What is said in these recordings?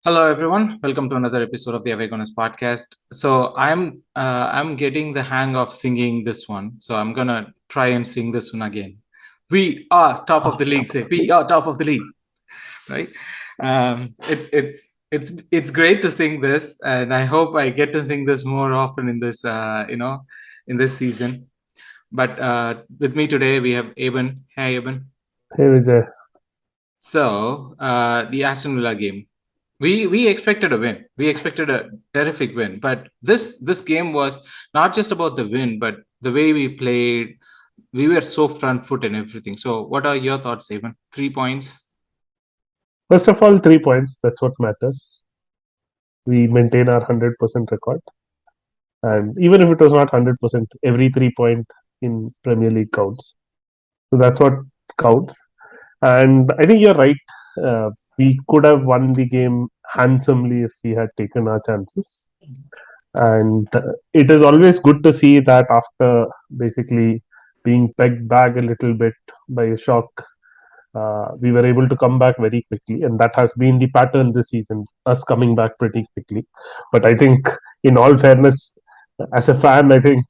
Hello everyone, welcome to another episode of the Away Gooners podcast. So I'm getting the hang of singing this one, so I'm gonna try and sing this one again. We are top of the league. Say we are top of the league, right? It's great to sing this, and I hope I get to sing this more often in this in this season. But with me today we have Eben. Hey Eben. Hey Vijay. So the Aston Villa game. We expected a win. We expected a terrific win. But this game was not just about the win, but the way we played. We were so front foot and everything. So what are your thoughts, Evan? 3 points. First of all, 3 points. That's what matters. We maintain our 100% record. And even if it was not 100%, every 3 point in Premier League counts. So that's what counts. And I think you're right. We could have won the game handsomely if we had taken our chances. And it is always good to see that after basically being pegged back a little bit by a shock, we were able to come back very quickly, and that has been the pattern this season, us coming back pretty quickly. But I think, in all fairness, as a fan, I think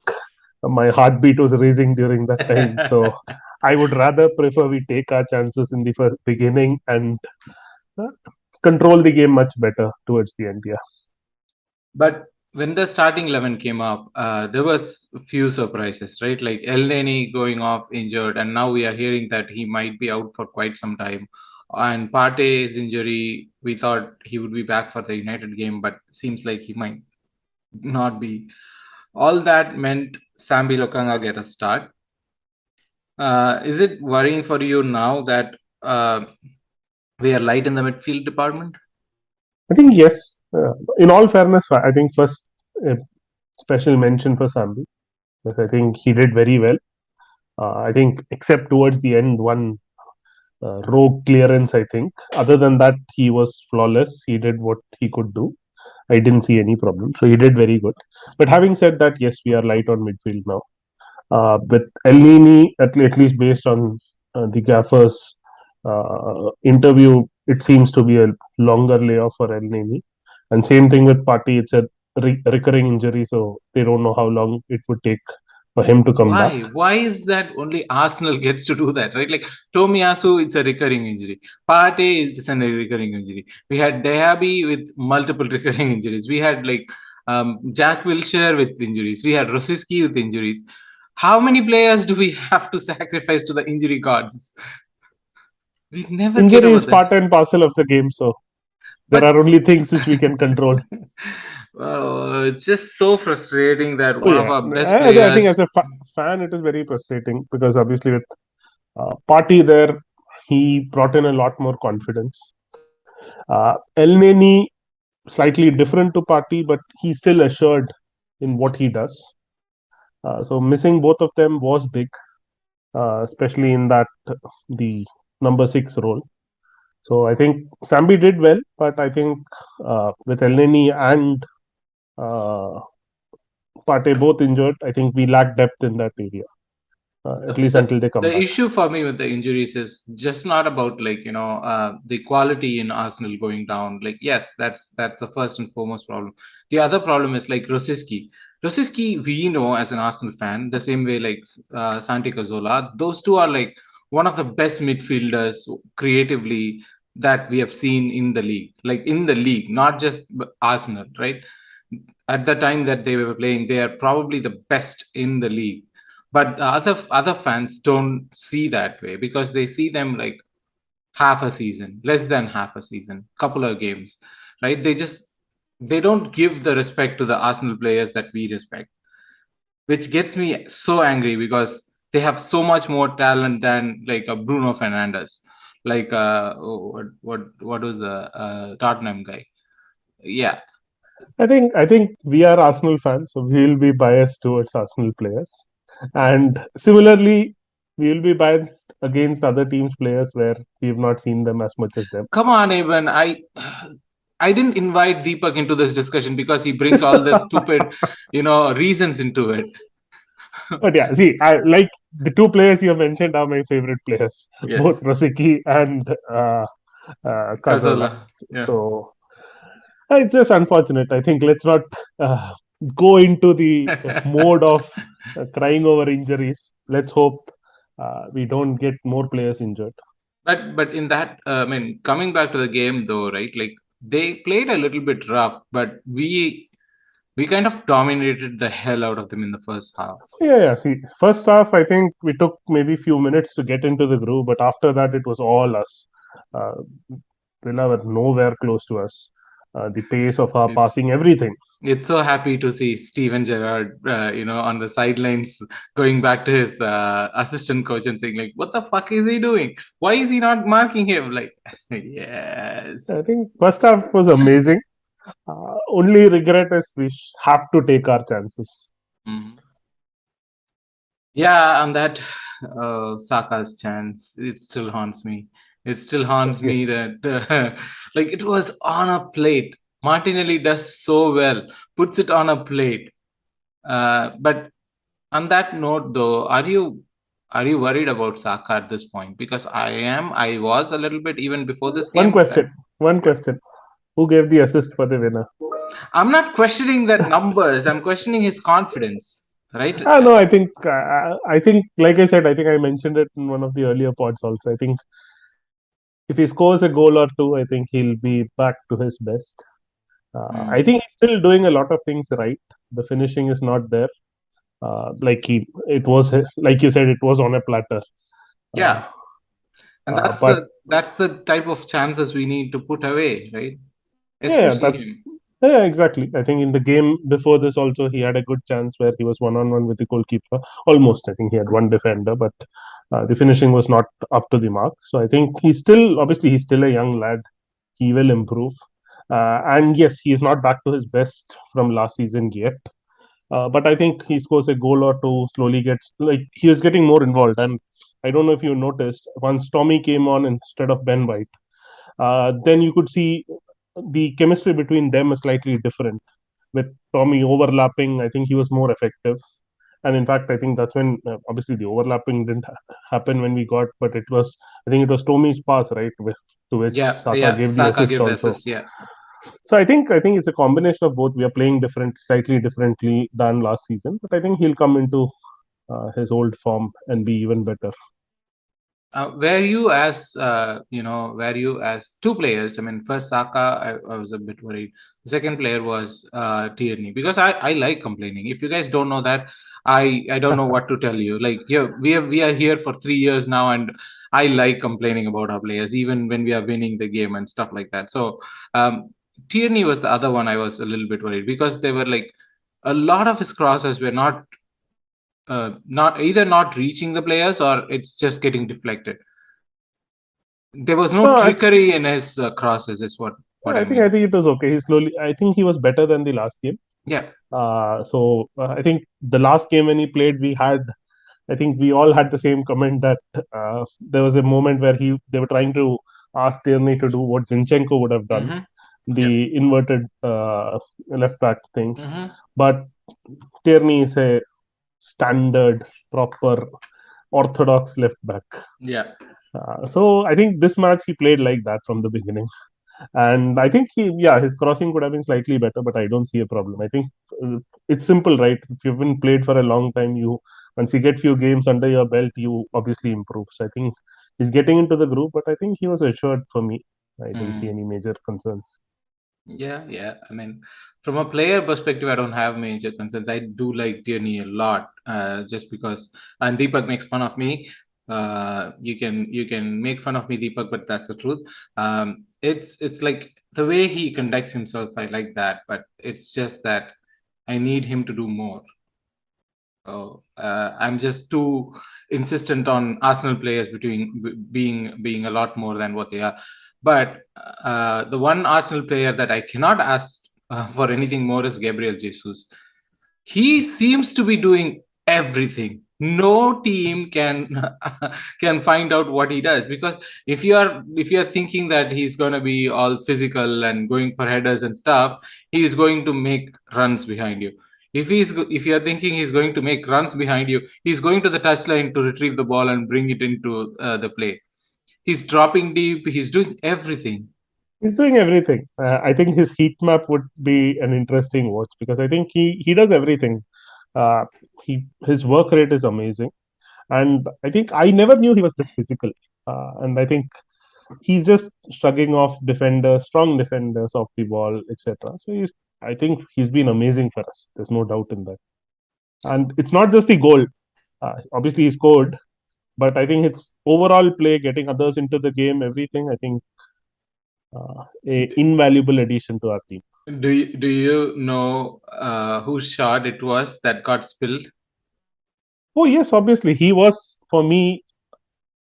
my heartbeat was raising during that time. So I would rather prefer we take our chances in the beginning and uh, control the game much better towards the end. Yeah. But when the starting 11 came up, there was a few surprises, right? Like El Neni going off injured, and now we are hearing that he might be out for quite some time. And Partey's injury, we thought he would be back for the United game, but seems like he might not be. All that meant Sambi Lokanga get a start. Is it worrying for you now that we are light in the midfield department? I think yes. In all fairness, I think first special mention for Sambi, because I think he did very well. I think except towards the end, one rogue clearance, I think. Other than that, he was flawless. He did what he could do. I didn't see any problem. So he did very good. But having said that, yes, we are light on midfield now. With El Nini, at least based on the gaffer's interview, it seems to be a longer layoff for El Nini. And same thing with Partey, it's a recurring injury, so they don't know how long it would take for him to come back. Why is that only Arsenal gets to do that, right? Like Tomiyasu, it's a recurring injury. Partey is a recurring injury. We had Diaby with multiple recurring injuries. We had like Jack Wilshere with injuries. We had Rosiski with injuries. How many players do we have to sacrifice to the injury gods? We never get Injury over is part this. and parcel of the game, so there But are only things which we can control. well, it's just so frustrating that Oh one of yeah, our best I think players. as a fan, it is very frustrating because obviously with Partey there, he brought in a lot more confidence. El Neni slightly different to Partey, but he's still assured in what he does. So missing both of them was big, especially in that the number 6 role. So I think Sambi did well, but I think with El Neni and uh, Partey both injured, I think we lack depth in that area, at least until they come The back. issue for me with the injuries is just not about like the quality in Arsenal going down. Like yes, that's the first and foremost problem. The other problem is like Rosiski. Rosiski, we know as an Arsenal fan, the same way like Santi Cazorla. Those two are like one of the best midfielders creatively that we have seen in the league. Like in the league, not just Arsenal, right? At the time that they were playing, they are probably the best in the league, but other fans don't see that way because they see them like half a season, less than half a season, couple of games, right? They don't give the respect to the Arsenal players that we respect, which gets me so angry because they have so much more talent than like a Bruno Fernandes, like what was the Tottenham guy? Yeah. I think we are Arsenal fans, so we will be biased towards Arsenal players, and similarly, we will be biased against other teams' players where we have not seen them as much as them. Come on, Evan. I didn't invite Deepak into this discussion because he brings all the stupid, reasons into it. But yeah, see, I like the two players you have mentioned are my favorite players, both Yes. Rosicky and Cazorla. Kazola. Yeah. So it's just unfortunate. I think let's not uh, go into the mode of crying over injuries. Let's hope we don't get more players injured. But in that, I mean, coming back to the game though, right? Like they played a little bit rough, but we kind of dominated the hell out of them in the first half. Yeah. See, first half, I think we took maybe few minutes to get into the groove, but after that, it was all us. Uh, Villa were nowhere close to us. The pace of our It's passing, everything. it's so happy to see Steven Gerrard, on the sidelines going back to his assistant coach and saying like, "What the fuck is he doing? Why is he not marking him?" Like, I yes. think first half was amazing. Only regret is we have to take our chances. Mhm. Yeah, on that Saka's chance, it still haunts me. It still haunts me Yes. that like it was on a plate. Martinelli does so well, puts it on a plate. But on that note, though, are you worried about Saka at this point? Because I am. I was a little bit even before this One game, but question. One question. Who gave the assist for the winner? I'm not questioning that numbers. I'm questioning his confidence, right? No, I think, like I said, I think I mentioned it in one of the earlier pods also. I think if he scores a goal or two, I think he'll be back to his best. I Mm. think he's still doing a lot of things right. The finishing is not there. It was like you said, it was on a platter. Uh, Yeah, and that's but the type of chances we need to put away, right? yeah, Especially that him. yeah, exactly. I think in the game before this also he had a good chance where he was one on one with the goalkeeper. Almost, I think he had one defender, but the finishing was not up to the mark. So I think he's still a young lad. He will improve. And yes, he is not back to his best from last season yet. But I think he scores a goal or two, slowly gets like he is getting more involved. And I don't know if you noticed once Tommy came on instead of Ben White, then you could see the chemistry between them is slightly different. With Tommy overlapping, I think he was more effective. And in fact, I think that's when obviously the overlapping didn't happen when we got, but I think it was Tommy's pass, right, to which Yeah, Saka yeah. gave the Saka assist gave the also. assist. Yeah. So I think it's a combination of both. We are playing slightly differently than last season, but I think he'll come into his old form and be even better. Were you as two players? I mean, first Saka, I was a bit worried. The second player was Tierney because I like complaining. If you guys don't know that, I don't know what to tell you. Like, yeah, we are here for 3 years now, and I like complaining about our players, even when we are winning the game and stuff like that. So, Tierney was the other one I was a little bit worried because they were like a lot of his crosses were not reaching the players or it's just getting deflected. There was no No, trickery in his crosses, is what I I mean. think it was okay. He slowly. I think he was better than the last game. Yeah. I think the last game when he played, I think we all had the same comment that there was a moment where they were trying to ask Tierney to do what Zinchenko would have done, Mm-hmm. Yep. the inverted left back thing. Mm-hmm. But Tierney is a standard, proper, orthodox left back. Yeah. So I think this match he played like that from the beginning. And I think his crossing could have been slightly better, but I don't see a problem. I think it's simple, right? If you've been played for a long time, once you get few games under your belt, you obviously improve. So I think he's getting into the group, but I think he was assured for me. I didn't see Mm. any major concerns. Yeah, yeah. I mean, from a player perspective, I don't have major concerns. I do like Tierney a lot, just because. And Deepak makes fun of me. You can make fun of me, Deepak, but that's the truth. It's like the way he conducts himself. I like that, but it's just that I need him to do more. So I'm just too insistent on Arsenal players being a lot more than what they are. But the one Arsenal player that I cannot ask for anything more is Gabriel Jesus. He seems to be doing everything. No team can can find out what he does, because if you are thinking that he's going to be all physical and going for headers and stuff, he's going to make runs behind you. If you're thinking he's going to make runs behind you, he's going to the touchline to retrieve the ball and bring it into the play. He's dropping deep. He's doing everything. He's doing everything. I think his heat map would be an interesting watch because I think he does everything. Uh, his work rate is amazing, and I think I never knew he was this physical. And I think he's just shrugging off defenders, strong defenders off the ball, etc. So I think he's been amazing for us. There's no doubt in that. And it's not just the goal. Obviously, he scored, but I think it's overall play, getting others into the game, everything. I think a invaluable addition to our team. Do you know whose shot it was that got spilled? Oh yes, obviously he was for me.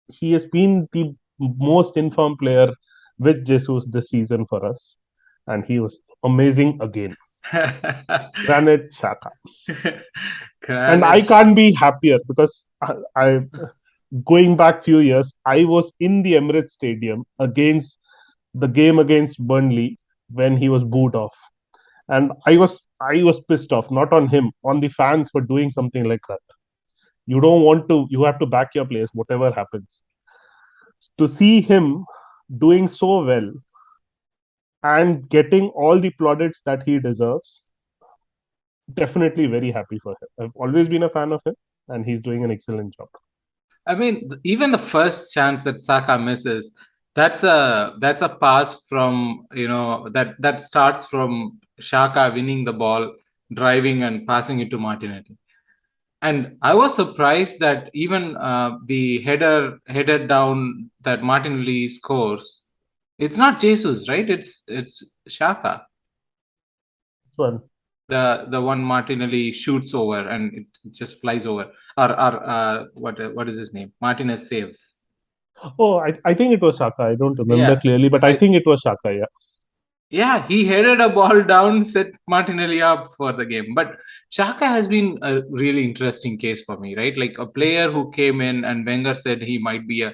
He has been the most informed player with Jesus this season for us, and he was amazing again. Granit Xhaka. And I Granite. can't be happier because I going back few years, I was in the Emirates Stadium against the game against Burnley when he was booed off, and I was pissed off, not on him, on the fans for doing something like that. You don't want to. You have to back your players, whatever happens. To see him doing so well and getting all the plaudits that he deserves, definitely very happy for him. I've always been a fan of him, and he's doing an excellent job. I mean, even the first chance that Saka misses, that's a pass from, that starts from Shaka winning the ball, driving and passing it to Martinelli. And I was surprised that even the headed down that Martinelli scores, it's not Jesus, right? It's Shaka, One. the one Martinelli shoots over and it just flies over. Or what is his name? Martinez saves. Oh, I think it was Shaka. I don't remember Yeah, clearly, but I I think it was Shaka. Yeah. Yeah, he headed a ball down, set Martinelli up for the game. But Xhaka has been a really interesting case for me, right? Like a player who came in and Wenger said he might be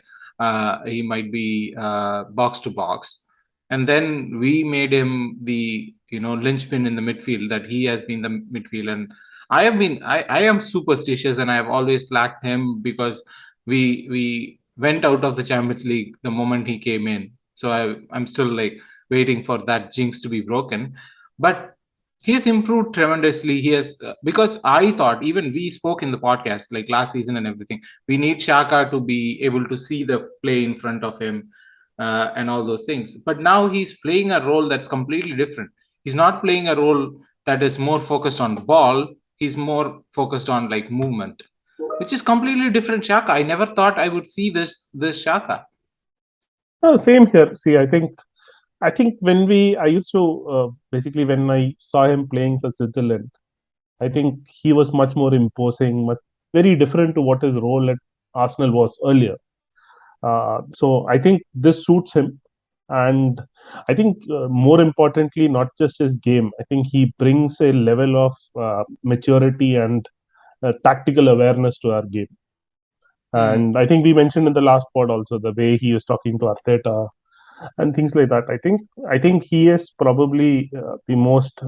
box to box, and then we made him the linchpin in the midfield, that he has been the midfield. And I am superstitious, and I have always lacked him because we went out of the Champions League the moment he came in. So I'm still like waiting for that jinx to be broken. But he has improved tremendously. He has because I thought, even we spoke in the podcast like last season and everything, we need Shaka to be able to see the play in front of him, and all those things. But now he's playing a role that's completely different. He's not playing a role that is more focused on the ball. He's more focused on like movement, which is completely different Shaka. I never thought I would see this Shaka. Oh, same here. See, I think I used to basically when I saw him playing for Switzerland, I think he was much more imposing, much very different to what his role at Arsenal was earlier. So I think this suits him, and I think more importantly, not just his game. I think he brings a level of maturity and tactical awareness to our game. Hmm. And I think we mentioned in the last pod also the way he was talking to Arteta and things like that. I think he is probably the most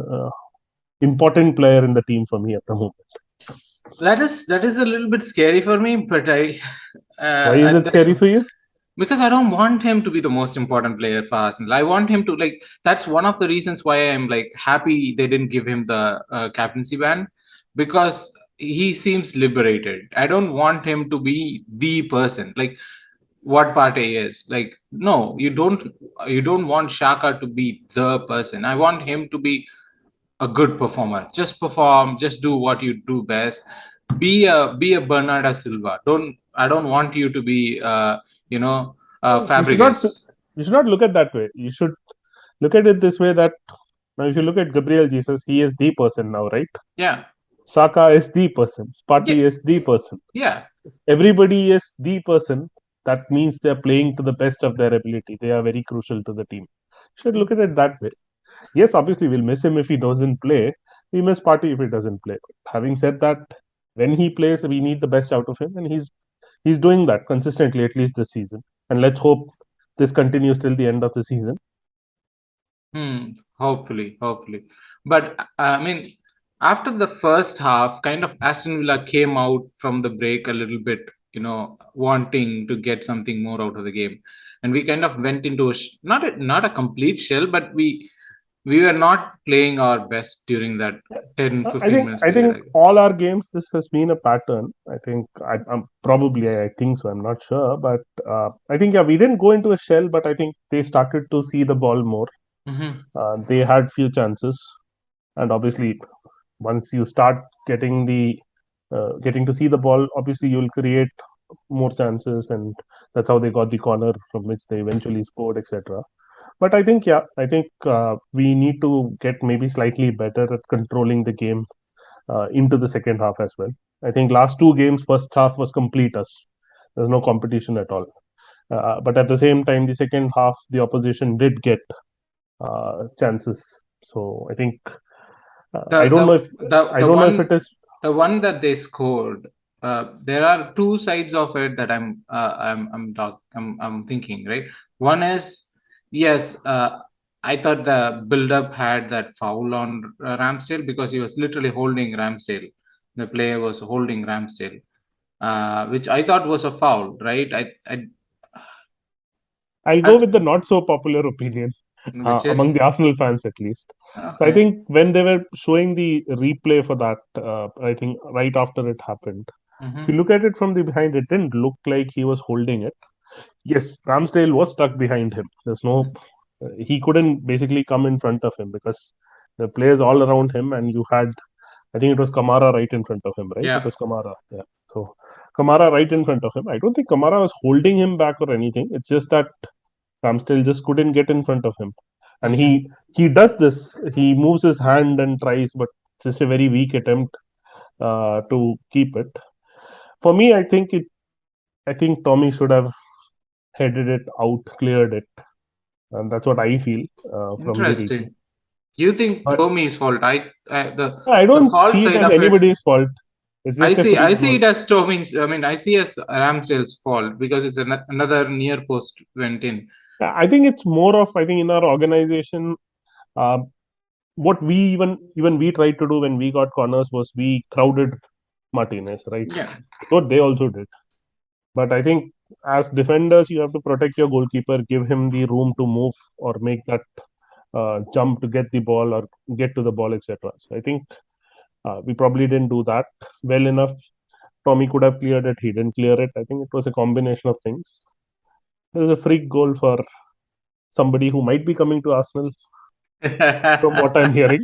important player in the team for me at the moment. That is a little bit scary for me, but Why is it that's scary for you? because I don't want him to be the most important player for Arsenal. I want him to like. That's one of the reasons why I'm like happy they didn't give him the captaincy ban, because he seems liberated. I don't want him to be the person like what Partey is. Like, no, you don't want Shaka to be the person. I want him to be a good performer. Just perform, just do what you do best. Be a Bernardo Silva. I don't want you to be No, you should not. Fabregas. You should not look at that way. You should look at it this way that now, if you look at Gabriel Jesus, he is the person now, right? Yeah. Saka is the person. Yeah. Partey is the person. Yeah. Everybody is the person. that means they're playing to the best of their ability. They are very crucial to the team. Should look at it that way. Yes, obviously we'll miss him if he doesn't play. We miss Party if he doesn't play. Having said that, when he plays, we need the best out of him, and he's doing that consistently at least this season. And let's hope this continues till the end of the season. Hopefully. But I mean, after the first half, kind of Aston Villa came out from the break a little bit, wanting to get something more out of the game, and we kind of went into not a complete shell, but we were not playing our best during that 10 I 15 think minutes I period, think I guess. all our games this has been a pattern. I think I'm probably I think so. I'm not sure, but I think we didn't go into a shell, but I think they started to see the ball more. Hmm. They had few chances, and obviously once you start getting to see the ball, obviously you'll create more chances, and that's how they got the corner from which they eventually scored, etc. But I think we need to get maybe slightly better at controlling the game into the second half as well. I think last two games, first half was complete us. There's no competition at all. But at the same time, the second half, the opposition did get chances. So I think The the the I the don't know if it one is. the one that they scored. There are two sides of it that I'm thinking, right. One is, yes, I thought the build-up had that foul on Ramsdale because he was literally holding Ramsdale. The player was holding Ramsdale, which I thought was a foul, right? I'll go I with the not so popular opinion which among is the Arsenal fans at least. So I okay. think when they were showing the replay for that, I think right after it happened, if you Hmm. look at it from the behind, it didn't look like he was holding it. Yes, Ramsdale was stuck behind him. He couldn't basically come in front of him because the players all around him, and you had, I think it was Kamara right in front of him, right? It Yeah. was Kamara, yeah. So Kamara right in front of him. I don't think Kamara was holding him back or anything. It's just that Ramsdale just couldn't get in front of him, and Hmm. he does this. He moves his hand and tries, but it's just a very weak attempt to keep it. For me, I think Tommy should have headed it out, cleared it, and that's what I feel from the replay. Interesting. You think But Tommy's fault? I The don't fault see it side as of it. anybody's fault. It's just a I free see goal. it as Tommy's. I mean, I see as Ramsdale's fault because it's another near post went in. I think it's more of I think in our organization, uh, what we even we tried to do when we got corners was we crowded Martinez, right? Yeah. What they also did. But I think as defenders, you have to protect your goalkeeper, give him the room to move or make that jump to get the ball or get to the ball, etc. So I think we probably didn't do that well enough. Tommy could have cleared it. He didn't clear it. I think it was a combination of things. It was a freak goal for somebody who might be coming to Arsenal, from what I'm hearing.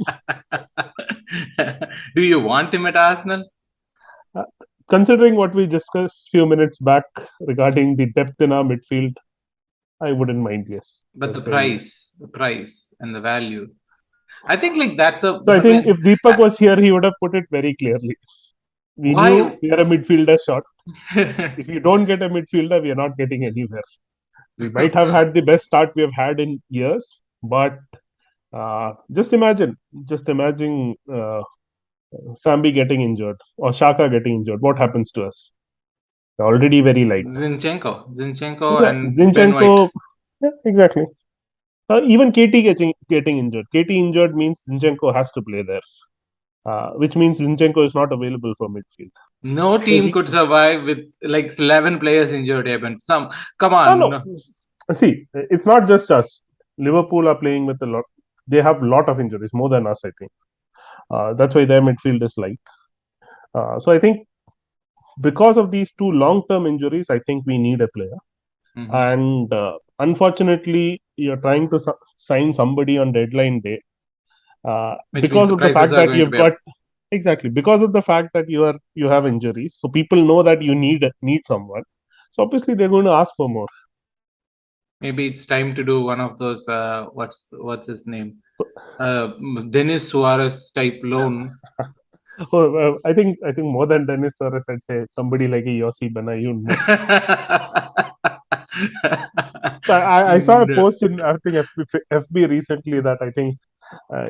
Do you want him at Arsenal? Uh, Considering what we discussed a few minutes back regarding the depth in our midfield, I wouldn't mind. Yes, But I'd say yes. the price and the value. I think like that's a So I I think mean, if Deepak was here, he would have put it very clearly. We knew why? we are a midfielder short. If you don't get a midfielder, we are not getting anywhere. We might have had the best start we have had in years, but just imagine Sambi getting injured or Shaka getting injured. What happens to us? They're already very light. Zinchenko Yeah, and Ben White. Zinchenko. Yeah, exactly. Even KT getting injured. KT injured means Zinchenko has to play there, which means Zinchenko is not available for midfield. No So team could survive with like 11 players injured, Eben. Come on. no. See, it's not just us. Liverpool are playing with a lot. They have a lot of injuries, more than us, I think. That's why their midfield is light. So I think because of these two long-term injuries, I think we need a player. Mhm. And unfortunately, you're trying to sign somebody on deadline day Which means because the of the prices fact are that going to you've be got up. exactly because of the fact that you have injuries. So people know that you need someone. So obviously they're going to ask for more. Maybe it's time to do one of those. What's his name? Denis Suarez type loan. I think more than Dennis Suarez, I'd say somebody like a Yossi Benayoun more. I saw a No. post in I think FB recently that I think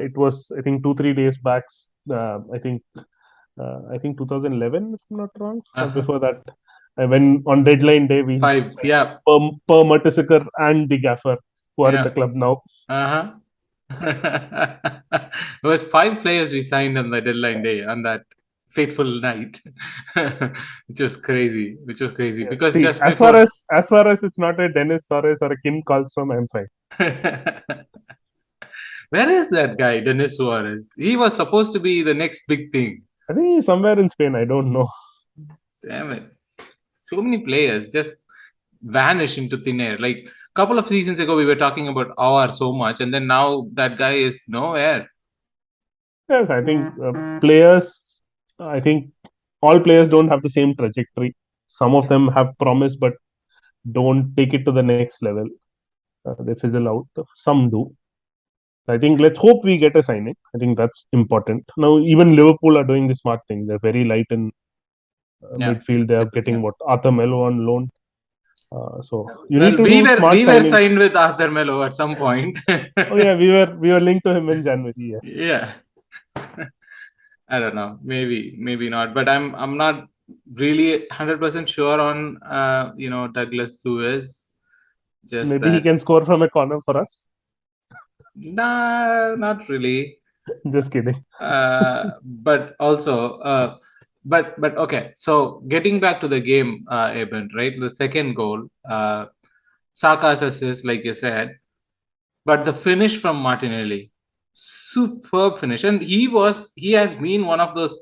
it was I think 2 3 days back. I think 2011 if I'm not wrong, or Uh-huh. before that. When on deadline day we Five. signed Yeah. per Mertesacker and the Gaffer who are in the Yeah. club now. Uh-huh. It was five players we signed on the deadline day on that fateful night, which was crazy. Which was crazy Yeah. because See, just before. as far as it's not a Dennis Suarez or a Kim Karlstrom, I'm fine. Where is that guy, Denis Suarez? He was supposed to be the next big thing. I think he's somewhere in Spain. I don't know. Damn it. So many players just vanish into thin air. Like a couple of seasons ago, we were talking about our so much, and then now that guy is nowhere. Yes, I think players. I think all players don't have the same trajectory. Some of Yeah. them have promise, but don't take it to the next level. They fizzle out. Some do. I think let's hope we get a signing. I think that's important. Now, even Liverpool are doing the smart thing. They're very light in Yeah. midfield. They are Yeah. getting what Arthur Melo on loan. So you need Well, to we do were smart we were signings. signed with Arthur Melo at some point. Oh yeah, we were linked to him in January. Yeah. Yeah, I don't know. Maybe not. But I'm not really 100% sure on Douglas Lewis. Just Maybe he that, can score from a corner for us. nah, not really. Just kidding. But also, but okay. So getting back to the game, Eben, right? The second goal, Saka's assist, like you said, but the finish from Martinelli, superb finish, and he has been one of those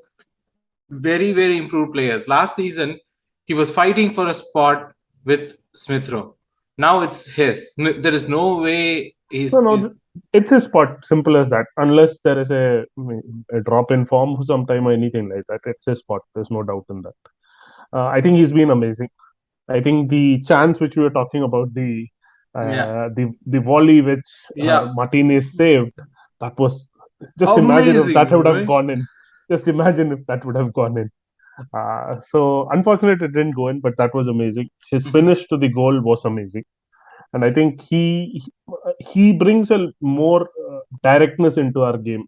very improved players. Last season, he was fighting for a spot with Smith Rowe. Now it's his. There is no way No, he's no, is. it's his spot. Simple as that. Unless there is a drop in form sometime or anything like that, it's his spot. There's no doubt in that. I think he's been amazing. I think the chance which we were talking about, Yeah, the volley which yeah, Martinez saved, that was just imagine if that amazing, would have right? gone in. Just imagine if that would have gone in. So unfortunately, it didn't go in, but that was amazing. His Mhm. finish to the goal was amazing, and I think he brings a more directness into our game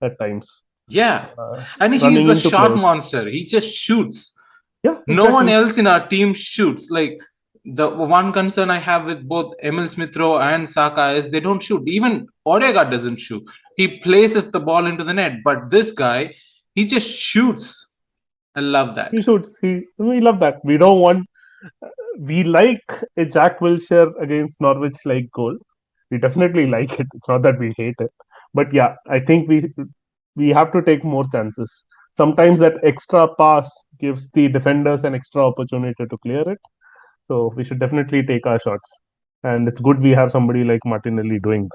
at times, Yeah, uh, and he's running a into shot players. monster. He just shoots. Yeah, No one exactly. else in our team shoots. Like the one concern I have with both Emil Smith Rowe and Saka is they don't shoot. Even Odegaard doesn't shoot. He places the ball into the net, but this guy, he just shoots. I love that. He shoots. We love that. We don't want. We like a Jack Wilshere against Norwich like goal. We definitely like it. It's not that we hate it, but yeah, I think we have to take more chances. Sometimes that extra pass gives the defenders an extra opportunity to clear it. So we should definitely take our shots. And it's good we have somebody like Martinelli doing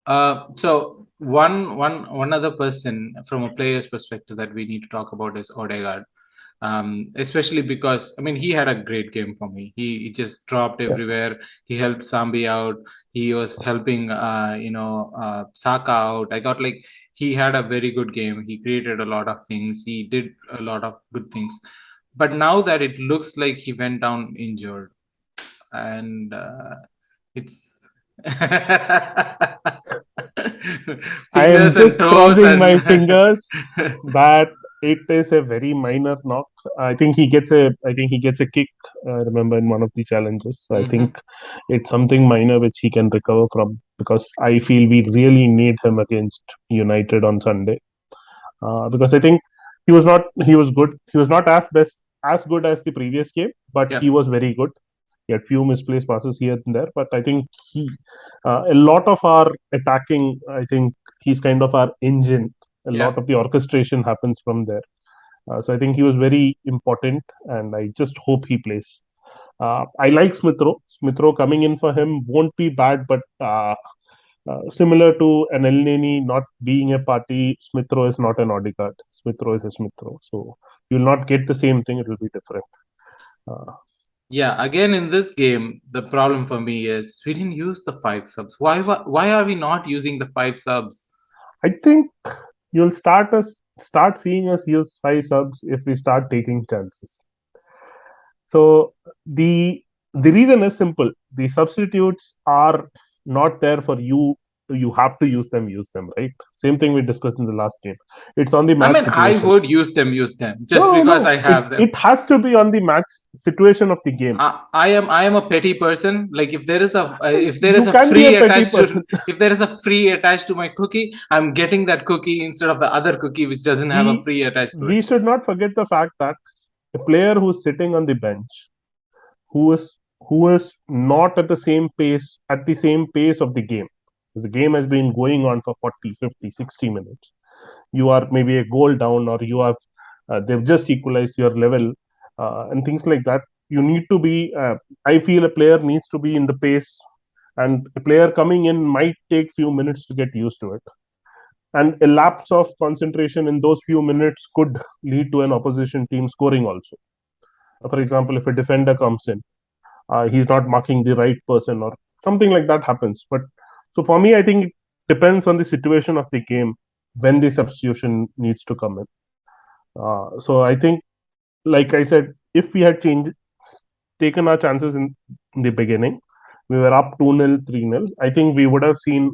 that. So one other person from a player's perspective that we need to talk about is Odegaard. Especially because I mean he had a great game for me. He just dropped Yeah. everywhere. He helped Sambi out. He was helping Saka out. I thought like he had a very good game. He created a lot of things. He did a lot of good things. But now that it looks like he went down injured, and it's I am fingers and just toes crossing my and fingers that it is a very minor knock. I think he gets a kick. I remember in one of the challenges. So I Mhm. think it's something minor which he can recover from because I feel we really need him against United on Sunday. Because I think he was good. He was not as good as the previous game, but he Yeah, was very good. He had few misplaced passes here and there, but I think a lot of our attacking, I think he's kind of our engine. A yeah. lot of the orchestration happens from there. So I think he was very important, and I just hope he plays. I like Smith Rowe. Smith Rowe coming in for him won't be bad, but similar to an El Neni not being a party, Smith Rowe is not an Odegaard. Smith Rowe is a Smith Rowe. So you'll not get the same thing, it will be different. Uh, Yeah, again in this game, the problem for me is we didn't use the five subs. Why are we not using the five subs? I think you'll start seeing us use five subs if we start taking chances. So the the reason is simple. The substitutes are not there for you. You have to use them, right? Same thing we discussed in the last game. It's on the I match mean, I situation. would use them just No, because no. I have them. It has to be on the match situation of the game. I am a petty person. Like if there is You a can be a free petty attached person. to if there is a free attached to my cookie, I'm getting that cookie instead of the other cookie which doesn't have a we free attached to it. we should not forget the fact that a player who's sitting on the bench, who is not at the same pace of the game, because the game has been going on for 40, 50, 60 minutes. You are maybe a goal down, or you have they've just equalized your level, and things like that. You need to be. I feel a player needs to be in the pace, and a player coming in might take few minutes to get used to it. And a lapse of concentration in those few minutes could lead to an opposition team scoring also. For example, if a defender comes in, he's not marking the right person, or something like that happens. But so for me, I think it depends on the situation of the game when the substitution needs to come in. So I think, like I said, if we had taken our chances in the beginning, we were up 2-0, 3-0. I think we would have seen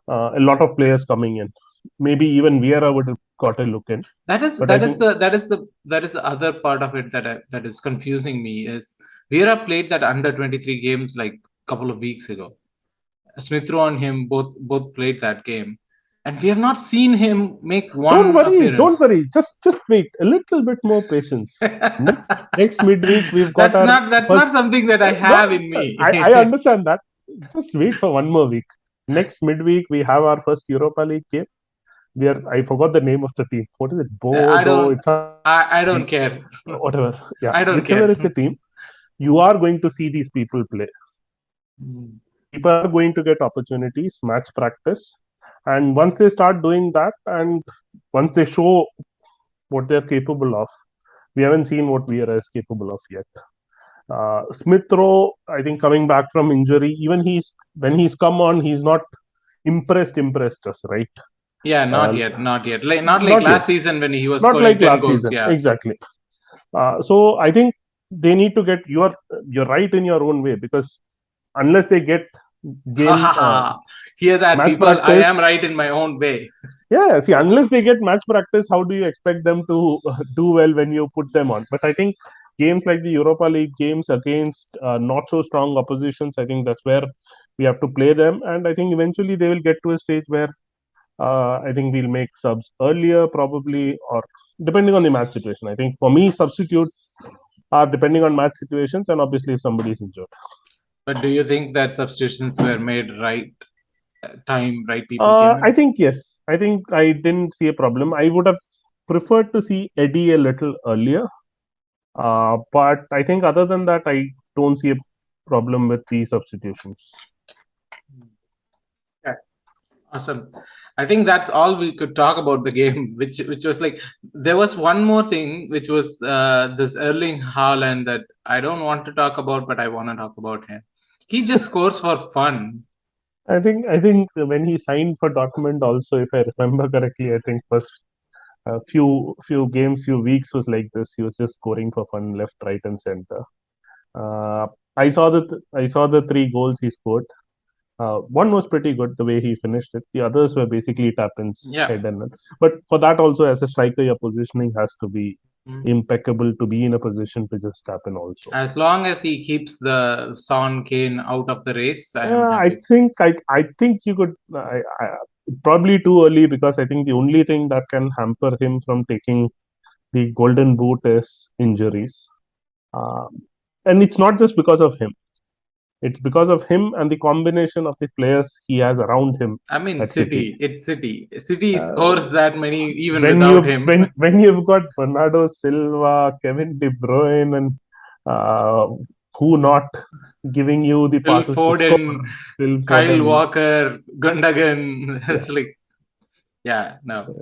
a lot of players coming in. Maybe even Vieira would have got a look in. But I think That is the other part of it that is confusing me is Vieira played that under 23 games like a couple of weeks ago. Smith Rowe and him both played that game, and we have not seen him make one don't appearance. worry. Just wait a little bit more patience. Next midweek we've got our That's first. not something that I have No, in me. I understand that. Just wait for one more week. Next midweek we have our first Europa League game. I forgot the name of the team. What is it? I Bodo. don't It's not I don't care. whatever. Yeah, I don't whichever care. is the team, you are going to see these people play. People are going to get opportunities, match practice, and once they start doing that, and once they show what they're capable of, we haven't seen what Vieira is capable of yet. Smith Rowe, I think, coming back from injury, even when he's come on, he's not impressed us, right? Yeah, Uh, not yet. Like not like Not yet. last season when he was Not scoring like 10 last goals. season. Yeah. Exactly. So I think they need to get you're right in your own way, because unless they Ha gain ha ha. Hear that, match people? I am practice. right in my own way. Yeah, see, unless they get match practice, how do you expect them to do well when you put them on? But I think games like the Europa League games against not so strong oppositions, I think that's where we have to play them. And I think eventually they will get to a stage where I think we'll make subs earlier, probably, or depending on the match situation. I think for me, substitute are depending on match situations, and obviously if somebody is injured. But do you think that substitutions were made right time, right people came I in? think yes. I think I didn't see a problem. I would have preferred to see Eddie a little earlier. But I think other than that, I don't see a problem with the substitutions. Yeah. Awesome. I think that's all we could talk about the game, which was like there was one more thing, which was this Erling Haaland that I don't want to talk about, but I want to talk about him. He just scores for fun. I think when he signed for Dortmund, also, if I remember correctly, I think first few games, few weeks was like this. He was just scoring for fun, left, right, and center. Uh, I saw the three goals he scored. One was pretty good the way he finished it. The others were basically tap-ins, Yeah. head and net. But for that also, as a striker, your positioning has to be impeccable to be in a position to just tap in also. As long as he keeps the Son Kane out of the race, I am I happy. think you could probably too early, because I think the only thing that can hamper him from taking the golden boot is injuries, uh, and it's not just because of him. It's because of him and the combination of the players he has around him I mean, at City. City. It's City. City Uh, scores that many even without him. when you've got Bernardo Silva, Kevin De Bruyne, and uh, who not giving you the Phil passes to score, Foden, Phil Kyle Foden. Walker, Gundogan. Yeah. It's like, yeah, no.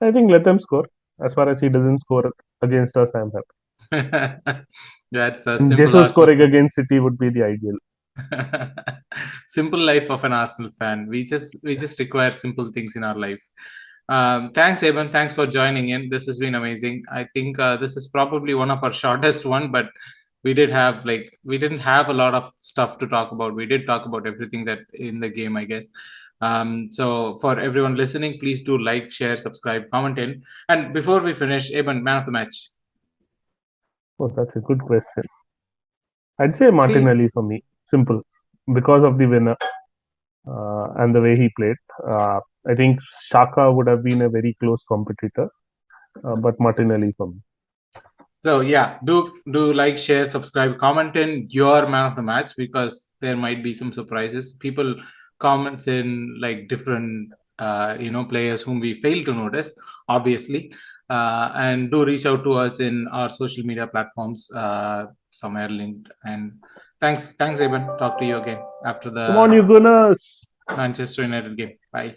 I think let them score. As far as he doesn't score against us, I'm That's a happy. And simple Jesus Arsenal scoring fan. against City would be the ideal. Simple life of an Arsenal fan. We just require simple things in our life. Thanks, Eben. Thanks for joining in. This has been amazing. I think this is probably one of our shortest one, but we didn't have a lot of stuff to talk about. We did talk about everything that in the game, I guess. So for everyone listening, please do like, share, subscribe, comment in. And before we finish, Eben, man of the match. Oh, that's a good question. I'd say See, Martinelli for me. Simple. Because of the winner and the way he played. I think Xhaka would have been a very close competitor, but Martinelli for me. so yeah, do like, share, subscribe, comment in your man of the match, because there might be some surprises. People comments in like different players whom we fail to notice, obviously. And do reach out to us in our social media platforms, somewhere linked. And thanks Eben. Talk to you again after Come on, the you Gunners! Manchester United game. Bye.